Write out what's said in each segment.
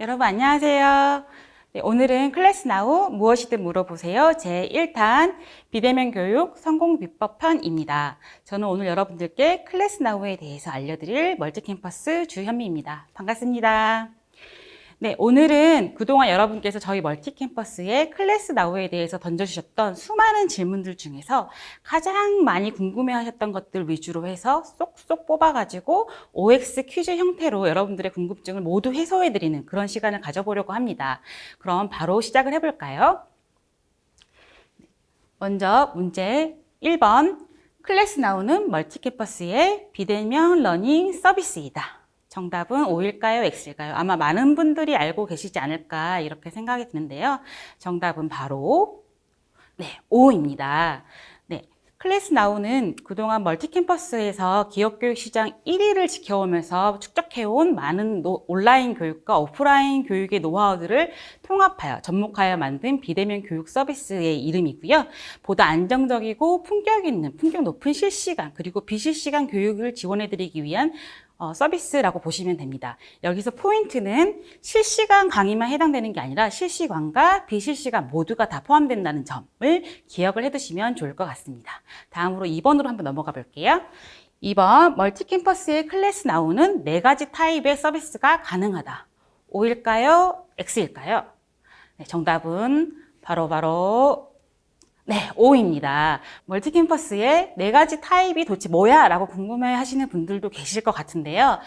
여러분 안녕하세요. 네, 오늘은 클래스 나우 무엇이든 물어보세요. 제1탄 비대면 교육 성공 비법 편입니다. 저는 오늘 여러분들께 클래스 나우에 대해서 알려드릴 멀티캠퍼스 주현미입니다. 반갑습니다. 네, 오늘은 그동안 여러분께서 저희 멀티캠퍼스의 클래스 나우에 대해서 던져주셨던 수많은 질문들 중에서 가장 많이 궁금해하셨던 것들 위주로 해서 쏙쏙 뽑아가지고 OX 퀴즈 형태로 여러분들의 궁금증을 모두 해소해드리는 그런 시간을 가져보려고 합니다. 그럼 바로 시작을 해볼까요? 먼저 문제 1번. 클래스 나우는 멀티캠퍼스의 비대면 러닝 서비스이다. 정답은 O일까요? X일까요? 아마 많은 분들이 알고 계시지 않을까 이렇게 생각이 드는데요. 정답은 바로 O입니다. 네, 클래스 나우는 그동안 멀티캠퍼스에서 기업교육 시장 1위를 지켜오면서 축적해온 많은 온라인 교육과 오프라인 교육의 노하우들을 통합하여 접목하여 만든 비대면 교육 서비스의 이름이고요. 보다 안정적이고 품격 높은 실시간 그리고 비실시간 교육을 지원해드리기 위한 서비스라고 보시면 됩니다. 여기서 포인트는 실시간 강의만 해당되는 게 아니라 실시간과 비실시간 모두가 다 포함된다는 점을 기억을 해두시면 좋을 것 같습니다. 다음으로 2번으로 한번 넘어가 볼게요. 2번, 멀티캠퍼스의 클래스 나우는 4가지 타입의 서비스가 가능하다. O일까요? X일까요? 네, 정답은 바로 O입니다. 멀티캠퍼스의 4가지 타입이 도대체 뭐야? 라고 궁금해 하시는 분들도 계실 것 같은데요.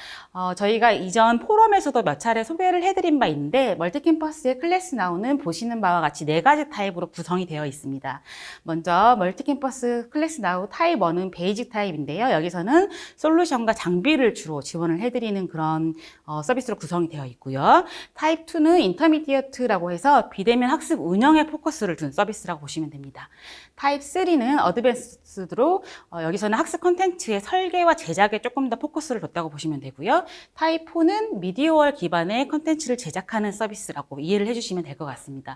저희가 이전 포럼에서도 몇 차례 소개를 해드린 바 있는데 멀티캠퍼스의 클래스 나우는 보시는 바와 같이 4가지 타입으로 구성이 되어 있습니다. 먼저 멀티캠퍼스 클래스 나우 타입 1은 베이직 타입인데요. 여기서는 솔루션과 장비를 주로 지원을 해드리는 그런 서비스로 구성이 되어 있고요. 타입 2는 인터미디어트라고 해서 비대면 학습 운영에 포커스를 둔 서비스라고 보시면 됩니다. 타입 3는 어드밴스드로 여기서는 학습 콘텐츠의 설계와 제작에 조금 더 포커스를 뒀다고 보시면 되고요. 타입 4는 미디어월 기반의 콘텐츠를 제작하는 서비스라고 이해를 해주시면 될 것 같습니다.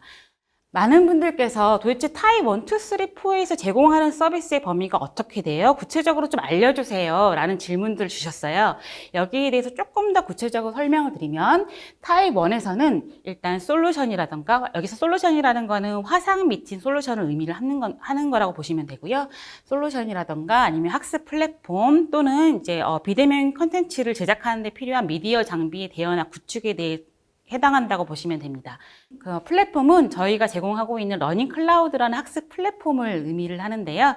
많은 분들께서 도대체 타입 1, 2, 3, 4에서 제공하는 서비스의 범위가 어떻게 돼요? 구체적으로 좀 알려주세요. 라는 질문들을 주셨어요. 여기에 대해서 조금 더 구체적으로 설명을 드리면 타입 1에서는 일단 솔루션이라던가 여기서 솔루션이라는 거는 화상 미팅 솔루션을 의미를 하는 거라고 보시면 되고요. 솔루션이라던가 아니면 학습 플랫폼 또는 이제 비대면 컨텐츠를 제작하는 데 필요한 미디어 장비의 대여나 구축에 대해 해당한다고 보시면 됩니다. 그 플랫폼은 저희가 제공하고 있는 러닝 클라우드라는 학습 플랫폼을 의미를 하는데요.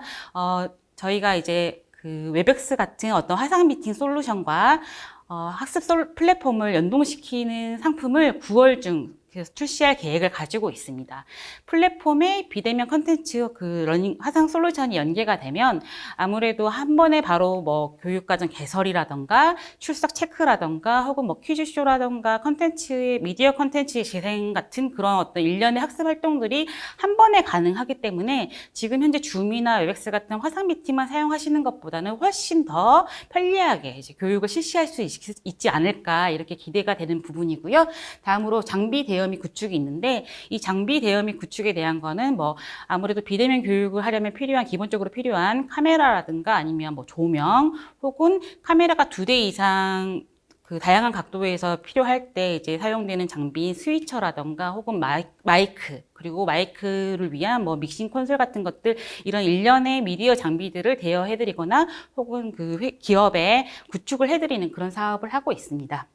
저희가 이제 그 웹엑스 같은 어떤 화상 미팅 솔루션과 학습 플랫폼을 연동시키는 상품을 9월 중 출시할 계획을 가지고 있습니다. 플랫폼에 비대면 컨텐츠 그 러닝 화상 솔루션이 연계가 되면 아무래도 한 번에 바로 뭐 교육과정 개설이라던가 출석 체크라던가 혹은 뭐 퀴즈쇼라던가 컨텐츠의 미디어 컨텐츠의 재생 같은 그런 어떤 일련의 학습 활동들이 한 번에 가능하기 때문에 지금 현재 줌이나 웹엑스 같은 화상 미팅만 사용하시는 것보다는 훨씬 더 편리하게 이제 교육을 실시할 수 있지 않을까 이렇게 기대가 되는 부분이고요. 다음으로 장비 대여 및 구축이 있는데 이 장비 대여 및 구축에 대한 거는 뭐 아무래도 비대면 교육을 하려면 기본적으로 필요한 카메라라든가 아니면 뭐 조명 혹은 카메라가 2대 이상 그 다양한 각도에서 필요할 때 이제 사용되는 장비인 스위처라던가 혹은 마이크 그리고 마이크를 위한 뭐 믹싱 콘솔 같은 것들 이런 일련의 미디어 장비들을 대여해드리거나 혹은 그 기업에 구축을 해드리는 그런 사업을 하고 있습니다.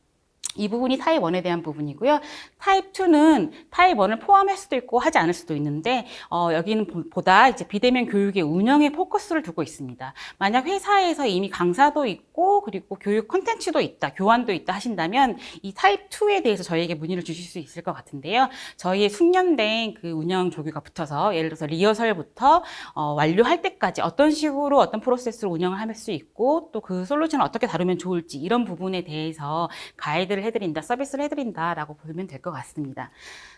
이 부분이 타입 1에 대한 부분이고요. 타입 2는 타입 1을 포함할 수도 있고 하지 않을 수도 있는데 여기는 보다 이제 비대면 교육의 운영에 포커스를 두고 있습니다. 만약 회사에서 이미 강사도 있고 그리고 교육 콘텐츠도 있다, 교환도 있다 하신다면 이 타입 2에 대해서 저희에게 문의를 주실 수 있을 것 같은데요. 저희의 숙련된 그 운영 조교가 붙어서 예를 들어서 리허설부터 완료할 때까지 어떤 식으로 어떤 프로세스로 운영을 할 수 있고 또 그 솔루션을 어떻게 다루면 좋을지 이런 부분에 대해서 가이드를 해드린다, 서비스를 해드린다라고 보면 될 것 같습니다.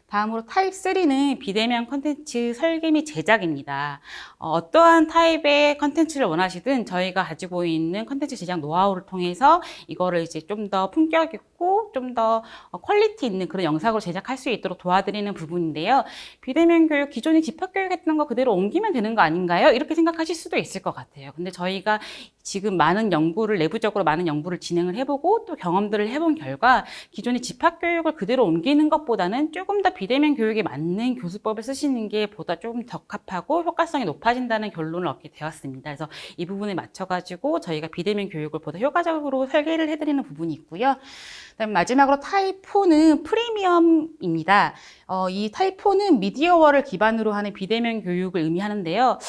다음으로 타입 3는 비대면 컨텐츠 설계 및 제작입니다. 어떠한 타입의 컨텐츠를 원하시든 저희가 가지고 있는 컨텐츠 제작 노하우를 통해서 이거를 이제 좀 더 품격 있고 좀 더 퀄리티 있는 그런 영상으로 제작할 수 있도록 도와드리는 부분인데요. 비대면 교육, 기존에 집합교육 했던 거 그대로 옮기면 되는 거 아닌가요? 이렇게 생각하실 수도 있을 것 같아요. 근데 저희가 지금 내부적으로 많은 연구를 진행을 해보고 또 경험들을 해본 결과 보니까 기존의 집합교육을 그대로 옮기는 것보다는 조금 더 비대면 교육에 맞는 교수법을 쓰시는 게 보다 조금 적합하고 효과성이 높아진다는 결론을 얻게 되었습니다. 그래서 이 부분에 맞춰가지고 저희가 비대면 교육을 보다 효과적으로 설계를 해드리는 부분이 있고요. 그다음 마지막으로 타입 4는 프리미엄입니다. 이 타입 4는 미디어월을 기반으로 하는 비대면 교육을 의미하는데요.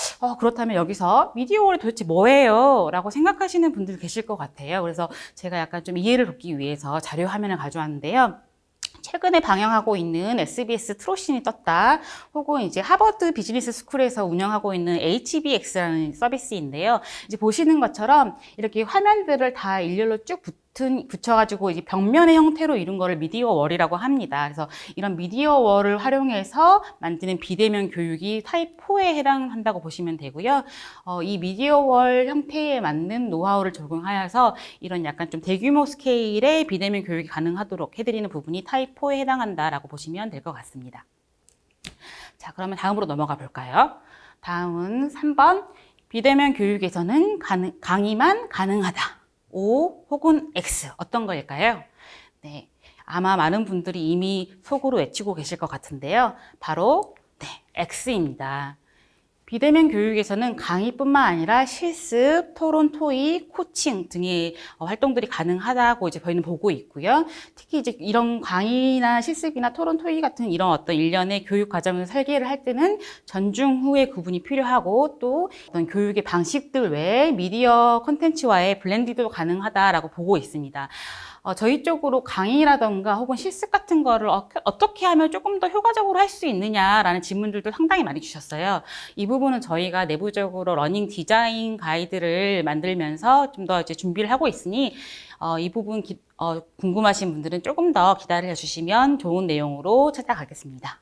그렇다면 여기서 미디어월이 도대체 뭐예요? 라고 생각하시는 분들 계실 것 같아요. 그래서 제가 약간 좀 이해를 돕기 위해서 자료 화면을 가져왔는데요. 최근에 방영하고 있는 SBS 트롯신이 떴다. 혹은 이제 하버드 비즈니스 스쿨에서 운영하고 있는 HBX라는 서비스인데요. 이제 보시는 것처럼 이렇게 화면들을 다 일렬로 쭉 붙여가지고 이제 벽면의 형태로 이룬 거를 미디어 월이라고 합니다. 그래서 이런 미디어 월을 활용해서 만드는 비대면 교육이 타입 4에 해당한다고 보시면 되고요. 이 미디어 월 형태에 맞는 노하우를 적용하여서 이런 약간 좀 대규모 스케일의 비대면 교육이 가능하도록 해드리는 부분이 타입 4에 해당한다라고 보시면 될 것 같습니다. 자, 그러면 다음으로 넘어가 볼까요? 다음은 3번. 비대면 교육에서는 강의만 가능하다. O 혹은 X 어떤 거일까요? 네, 아마 많은 분들이 이미 속으로 외치고 계실 것 같은데요. 바로 X입니다. 비대면 교육에서는 강의뿐만 아니라 실습, 토론, 토익, 코칭 등의 활동들이 가능하다고 이제 저희는 보고 있고요. 특히 이제 이런 강의나 실습이나 토론, 토익 같은 이런 어떤 일련의 교육 과정을 설계를 할 때는 전중 후의 구분이 필요하고 또 어떤 교육의 방식들 외에 미디어 콘텐츠와의 블렌디도 가능하다라고 보고 있습니다. 저희 쪽으로 강의라던가 혹은 실습 같은 거를 어떻게 하면 조금 더 효과적으로 할 수 있느냐라는 질문들도 상당히 많이 주셨어요. 이 부분은 저희가 내부적으로 러닝 디자인 가이드를 만들면서 좀 더 이제 준비를 하고 있으니 이 부분 궁금하신 분들은 조금 더 기다려 주시면 좋은 내용으로 찾아가겠습니다.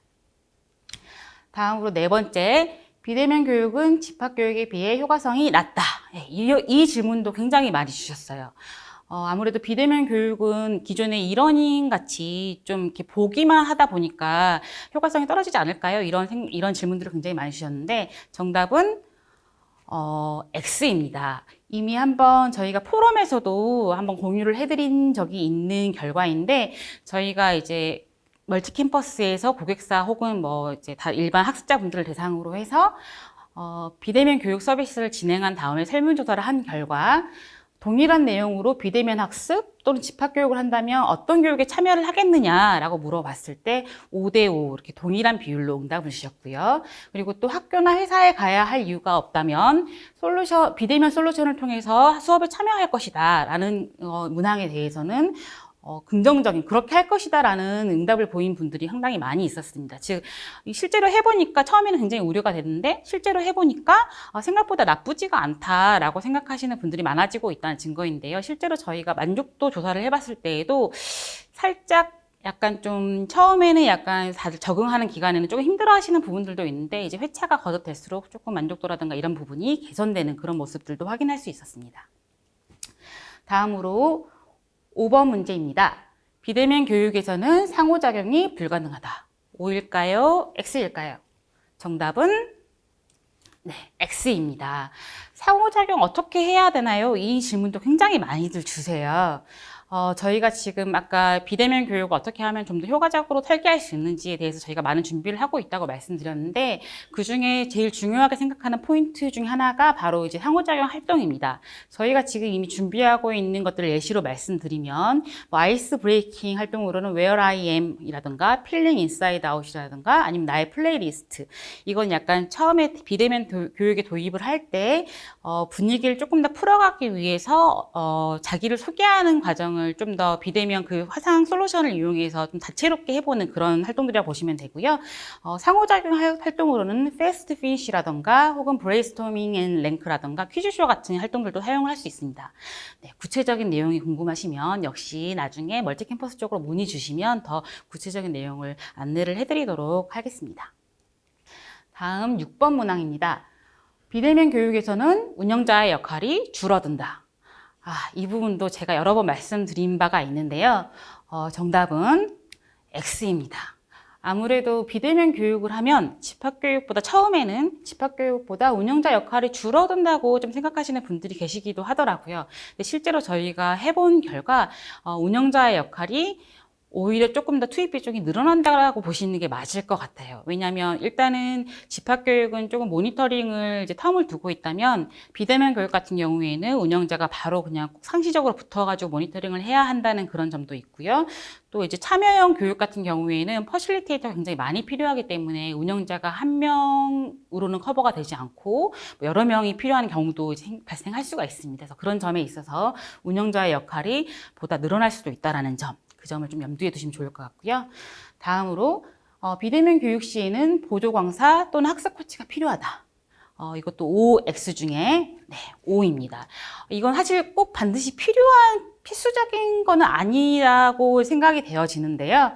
다음으로 네 번째. 비대면 교육은 집합교육에 비해 효과성이 낮다. 이 질문도 굉장히 많이 주셨어요. 아무래도 비대면 교육은 기존의 이러닝 같이 좀 이렇게 보기만 하다 보니까 효과성이 떨어지지 않을까요? 이런 질문들을 굉장히 많이 주셨는데 정답은 X입니다. 이미 한번 저희가 포럼에서도 한번 공유를 해드린 적이 있는 결과인데 저희가 이제 멀티 캠퍼스에서 고객사 혹은 뭐 이제 다 일반 학습자분들을 대상으로 해서 비대면 교육 서비스를 진행한 다음에 설문조사를 한 결과 동일한 내용으로 비대면 학습 또는 집합교육을 한다면 어떤 교육에 참여를 하겠느냐라고 물어봤을 때 5대5 이렇게 동일한 비율로 응답을 주셨고요. 그리고 또 학교나 회사에 가야 할 이유가 없다면 비대면 솔루션을 통해서 수업에 참여할 것이다 라는 문항에 대해서는 긍정적인 그렇게 할 것이다라는 응답을 보인 분들이 상당히 많이 있었습니다. 즉 실제로 해보니까 처음에는 굉장히 우려가 됐는데 실제로 해보니까 생각보다 나쁘지가 않다라고 생각하시는 분들이 많아지고 있다는 증거인데요. 실제로 저희가 만족도 조사를 해봤을 때에도 살짝 약간 좀 처음에는 약간 다들 적응하는 기간에는 조금 힘들어하시는 부분들도 있는데 이제 회차가 거듭될수록 조금 만족도라든가 이런 부분이 개선되는 그런 모습들도 확인할 수 있었습니다. 다음으로 5번 문제입니다. 비대면 교육에서는 상호작용이 불가능하다. O일까요? X일까요? 정답은 X입니다. 상호작용 어떻게 해야 되나요? 이 질문도 굉장히 많이들 주세요. 저희가 지금 아까 비대면 교육을 어떻게 하면 좀 더 효과적으로 설계할 수 있는지에 대해서 저희가 많은 준비를 하고 있다고 말씀드렸는데 그중에 제일 중요하게 생각하는 포인트 중에 하나가 바로 이제 상호작용 활동입니다. 저희가 지금 이미 준비하고 있는 것들을 예시로 말씀드리면 뭐 아이스 브레이킹 활동으로는 Where I Am 이라든가 Feeling Inside Out이라든가 아니면 나의 플레이리스트 이건 약간 처음에 비대면 교육에 도입을 할 때 분위기를 조금 더 풀어가기 위해서 자기를 소개하는 과정을 좀 더 비대면 그 화상 솔루션을 이용해서 좀 다채롭게 해보는 그런 활동들이라고 보시면 되고요. 상호작용 활동으로는 Fast Finish라던가 혹은 브레인스토밍 앤 랭크라던가 퀴즈쇼 같은 활동들도 사용을 할 수 있습니다. 네, 구체적인 내용이 궁금하시면 역시 나중에 멀티캠퍼스 쪽으로 문의 주시면 더 구체적인 내용을 안내를 해드리도록 하겠습니다. 다음 6번 문항입니다. 비대면 교육에서는 운영자의 역할이 줄어든다. 이 부분도 제가 여러 번 말씀드린 바가 있는데요. 정답은 X입니다. 아무래도 비대면 교육을 하면 처음에는 집합교육보다 운영자 역할이 줄어든다고 좀 생각하시는 분들이 계시기도 하더라고요. 근데 실제로 저희가 해본 결과 운영자의 역할이 오히려 조금 더 투입 비중이 늘어난다고 보시는 게 맞을 것 같아요. 왜냐하면 일단은 집합교육은 조금 모니터링을 이제 텀을 두고 있다면 비대면 교육 같은 경우에는 운영자가 바로 그냥 상시적으로 붙어가지고 모니터링을 해야 한다는 그런 점도 있고요. 또 이제 참여형 교육 같은 경우에는 퍼실리테이터가 굉장히 많이 필요하기 때문에 운영자가 한 명으로는 커버가 되지 않고 여러 명이 필요한 경우도 발생할 수가 있습니다. 그래서 그런 점에 있어서 운영자의 역할이 보다 늘어날 수도 있다는 점. 그 점을 좀 염두에 두시면 좋을 것 같고요. 다음으로 비대면 교육 시에는 보조 강사 또는 학습 코치가 필요하다. 이것도 OX 중에 5입니다. 이건 사실 꼭 반드시 필요한 필수적인 거는 아니라고 생각이 되어지는데요.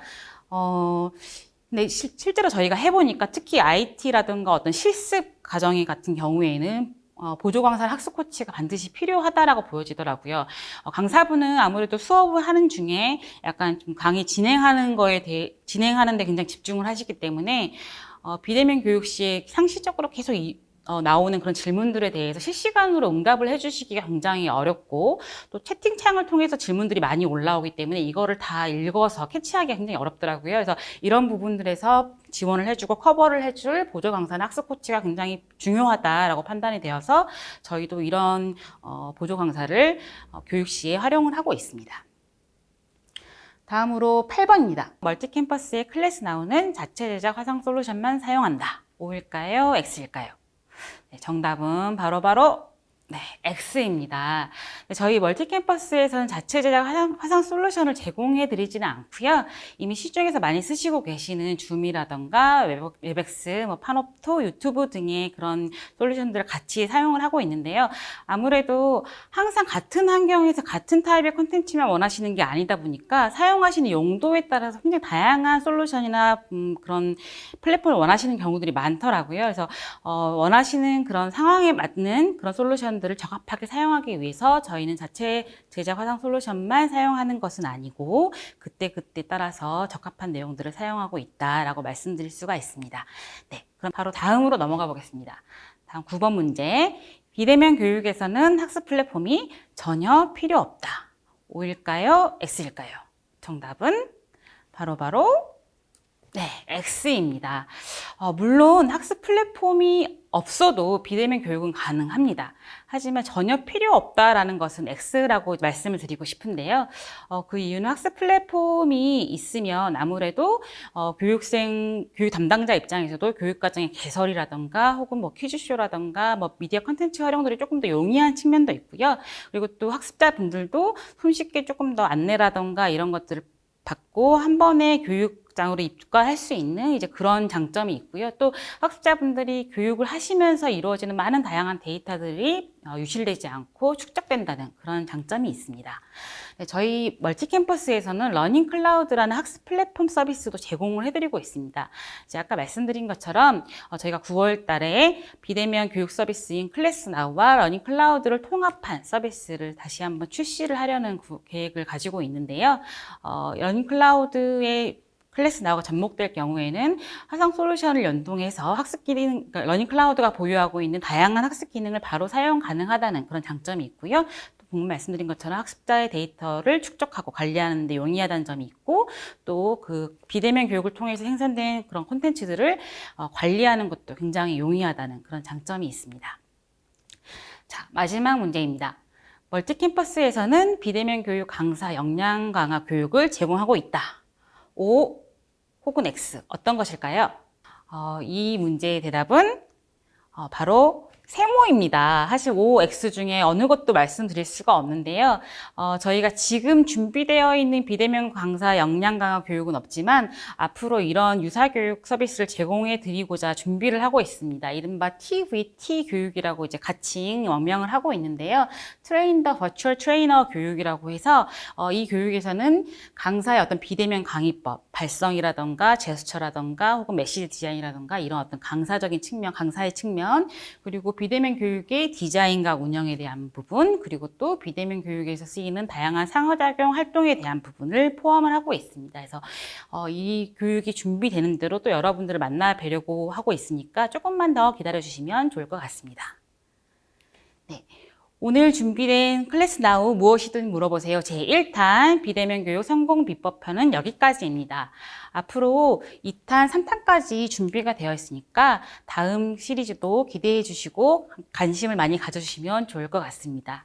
근데 실제로 저희가 해보니까 특히 IT라든가 어떤 실습 과정 같은 경우에는 보조 강사나 학습 코치가 반드시 필요하다라고 보여지더라고요. 강사분은 아무래도 수업을 하는 중에 약간 좀 강의 진행하는 데 굉장히 집중을 하시기 때문에 비대면 교육 시에 상시적으로 계속 나오는 그런 질문들에 대해서 실시간으로 응답을 해주시기가 굉장히 어렵고 또 채팅창을 통해서 질문들이 많이 올라오기 때문에 이거를 다 읽어서 캐치하기가 굉장히 어렵더라고요. 그래서 이런 부분들에서 지원을 해주고 커버를 해줄 보조 강사나 학습 코치가 굉장히 중요하다라고 판단이 되어서 저희도 이런 보조 강사를 교육 시에 활용을 하고 있습니다. 다음으로 8번입니다. 멀티캠퍼스에 클래스 나오는 자체 제작 화상 솔루션만 사용한다. O일까요? X일까요? 네, 정답은 바로 X입니다. 저희 멀티캠퍼스에서는 자체 제작 화상 솔루션을 제공해 드리지는 않고요. 이미 시중에서 많이 쓰시고 계시는 줌이라던가 웹엑스, 파노프토, 유튜브 등의 그런 솔루션들을 같이 사용을 하고 있는데요. 아무래도 항상 같은 환경에서 같은 타입의 콘텐츠만 원하시는 게 아니다 보니까 사용하시는 용도에 따라서 굉장히 다양한 솔루션이나 그런 플랫폼을 원하시는 경우들이 많더라고요. 그래서 원하시는 그런 상황에 맞는 그런 솔루션 들을 적합하게 사용하기 위해서 저희는 자체 제작 화상 솔루션만 사용하는 것은 아니고 그때그때 따라서 적합한 내용들을 사용하고 있다라고 말씀드릴 수가 있습니다. 네, 그럼 바로 다음으로 넘어가 보겠습니다. 다음 9번 문제. 비대면 교육에서는 학습 플랫폼이 전혀 필요 없다. O일까요? X일까요? 정답은 바로 X입니다. 물론 학습 플랫폼이 없어도 비대면 교육은 가능합니다. 하지만 전혀 필요 없다라는 것은 X라고 말씀을 드리고 싶은데요. 그 이유는 학습 플랫폼이 있으면 아무래도 교육 담당자 입장에서도 교육과정의 개설이라던가 혹은 퀴즈쇼라던가 미디어 콘텐츠 활용들이 조금 더 용이한 측면도 있고요. 그리고 또 학습자분들도 손쉽게 조금 더 안내라던가 이런 것들을 받고 한 번에 교육장으로 입과할 수 있는 이제 그런 장점이 있고요. 또 학습자분들이 교육을 하시면서 이루어지는 많은 다양한 데이터들이 유실되지 않고 축적된다는 그런 장점이 있습니다. 네, 저희 멀티캠퍼스에서는 러닝 클라우드라는 학습 플랫폼 서비스도 제공을 해드리고 있습니다. 이제 아까 말씀드린 것처럼 저희가 9월 달에 비대면 교육 서비스인 클래스나우와 러닝 클라우드를 통합한 서비스를 다시 한번 출시를 하려는 계획을 가지고 있는데요. 러닝 클라우드의 클래스나우가 접목될 경우에는 화상 솔루션을 연동해서 학습 기능, 그러니까 러닝 클라우드가 보유하고 있는 다양한 학습 기능을 바로 사용 가능하다는 그런 장점이 있고요. 방금 말씀드린 것처럼 학습자의 데이터를 축적하고 관리하는 데 용이하다는 점이 있고 또 그 비대면 교육을 통해서 생산된 그런 콘텐츠들을 관리하는 것도 굉장히 용이하다는 그런 장점이 있습니다. 자, 마지막 문제입니다. 멀티캠퍼스에서는 비대면 교육 강사 역량 강화 교육을 제공하고 있다. O 혹은 X 어떤 것일까요? 이 문제의 대답은 바로 세모입니다. 사실 OX 중에 어느 것도 말씀드릴 수가 없는데요. 저희가 지금 준비되어 있는 비대면 강사 역량 강화 교육은 없지만 앞으로 이런 유사교육 서비스를 제공해 드리고자 준비를 하고 있습니다. 이른바 TVT 교육이라고 이제 같이 명명을 하고 있는데요. 트레인 더 버추얼 트레이너 교육이라고 해서 이 교육에서는 강사의 어떤 비대면 강의법, 발성이라던가 제스처라던가 혹은 메시지 디자인이라던가 이런 어떤 강사적인 측면, 강사의 측면 그리고 비대면 교육의 디자인과 운영에 대한 부분, 그리고 또 비대면 교육에서 쓰이는 다양한 상호작용 활동에 대한 부분을 포함을 하고 있습니다. 그래서 이 교육이 준비되는 대로 또 여러분들을 만나 뵈려고 하고 있으니까 조금만 더 기다려 주시면 좋을 것 같습니다. 네. 오늘 준비된 클래스 나우 무엇이든 물어보세요. 제1탄 비대면 교육 성공 비법편은 여기까지입니다. 앞으로 2탄, 3탄까지 준비가 되어 있으니까 다음 시리즈도 기대해 주시고 관심을 많이 가져주시면 좋을 것 같습니다.